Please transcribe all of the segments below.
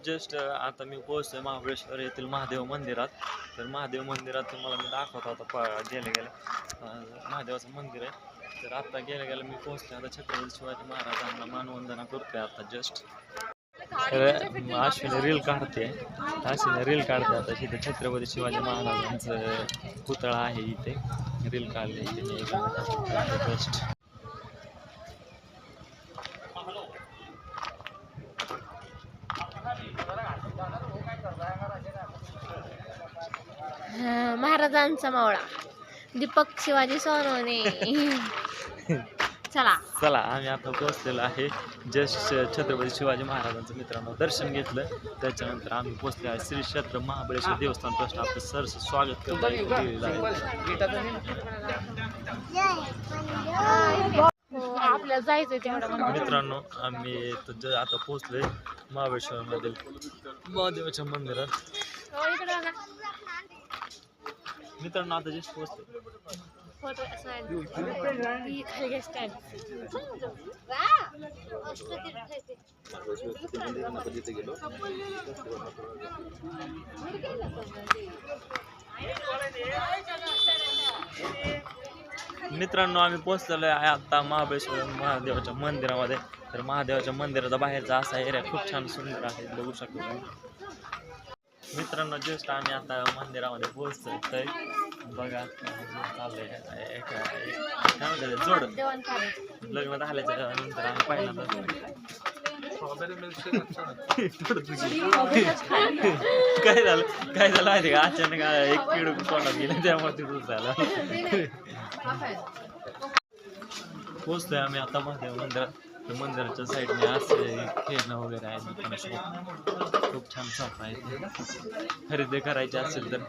Just आता मी पोहोचतोय महाबळेश्वर येथील महादेव मंदिरात. तर महादेव मंदिरात तुम्हाला मी दाखवत होता गेल्या महादेवाचं मंदिर आहे. तर आता गेल्या मी पोहोचतोय. आता छत्रपती शिवाजी महाराजांना मानवंदना करतोय आता जस्ट. तर अश्विनी रील काढते आता इथे छत्रपती शिवाजी महाराजांचं पुतळा आहे. इथे रील काढले इथे जस्ट. महाराजांचा मावळा दीपक शिवाजी सोनवणे. चला आम्ही आता पोहोचलेलो आहे जस्ट छत्रपती शिवाजी महाराजांचं मित्रांनो दर्शन घेतलं. त्याच्यानंतर आम्ही पोहोचले आहे श्री क्षेत्र महाबळेश्वर देवस्थान ट्रस्ट. आपलं सरचं स्वागत करतो. आपल्याला जायचंय तेवढं. मित्रांनो आम्ही आता पोहोचलोय महाबळेश्वर मधील महादेवाच्या मंदिरात. मित्रांनो आता जस्ट पोहोचलो. मित्रांनो आम्ही पोहोचलेलो आहे आता महाबळेश्वर महादेवाच्या मंदिरामध्ये. तर महादेवाच्या मंदिराचा बाहेरचा असा एरिया खूप छान सुंदर आहे, बघू शकतो मित्रांनो. जस्ट आम्ही आता मंदिरामध्ये पोहोचतोय. तर बघा चाललंय जोड लग्न झाल्याच्या नंतर आम्ही पहिल्यांदा काय झालं माहिती का, अचानक एक किड तोंडात गेलं त्यामुळे तिथून झालं. पोहोचतोय आम्ही आता महादेव मंदिरात. मंदिराच्या साईडने असे खेळणं वगैरे आहे. खूप छान शॉप आहे. खरेदी करायची असेल तर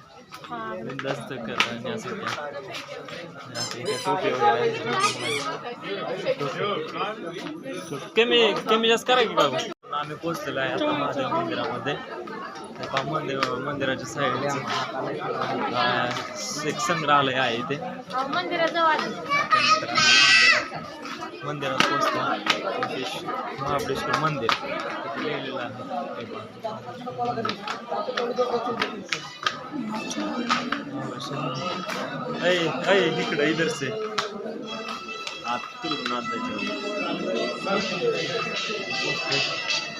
जास्त करण्यासाठी टोपी वगैरे कमी जास्त करा की बाबा. आम्ही पोहोचलेलो आहे आता महादेव मंदिरामध्ये. मंदिराच्या साईडला एक संग्रहालय आहे इथे. मंदिरात पोहोचतो महाबळेश्वर मंदिर लिहिलेलं आहे. इकडे इधर से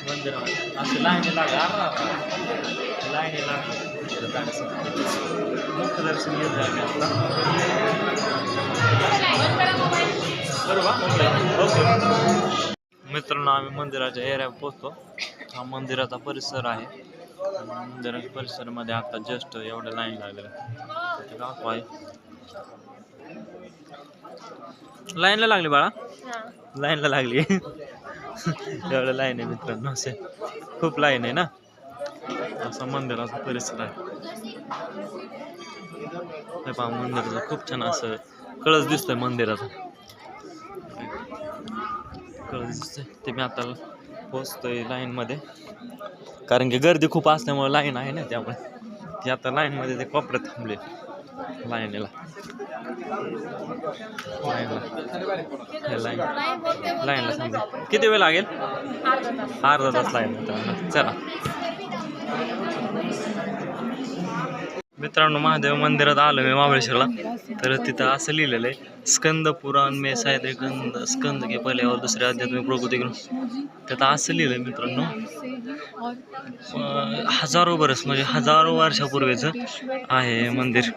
मंदिरामध्ये असं लाईनी लागला मुख्य दर्शन घेत आहे आता. मित्रांनो आम्ही मंदिराच्या एरियावर पोहोचतो. हा मंदिराचा परिसर आहे. मंदिराच्या परिसरामध्ये आता जस्ट एवढं लाईन लागलेलं आहे. लाईनला लागली बाळा, लाईनला लागली. एवढं लाईन आहे मित्रांनो, असे खूप लाईन आहे ना. असा मंदिराचा परिसर आहे. पहा मंदिराचं खूप छान असं कळस दिसतंय. मंदिराचा कळस दिसतंय. ते मी आता पोहोचतोय लाईनमध्ये, कारण की गर्दी खूप असल्यामुळे लाईन आहे ना, त्यामुळे ती आता लाईनमध्ये ते कोपऱ्यात थांबले. लाईनला थांबले. किती वेळ लागेल? अर्धा तास लाईन. चला मित्रांनो महादेव मंदिरात आलो मी महाबळेश्वरला. तर तिथं असं लिहिलेलं आहे, स्कंद पुराण में साहित्य स्कंद के पहिले और दुसरे आध्यात्मिक प्रकृती. त्यात असं लिहिलंय मित्रांनो, हजारो वर्ष म्हणजे हजारो वर्षापूर्वीचं आहे मंदिर.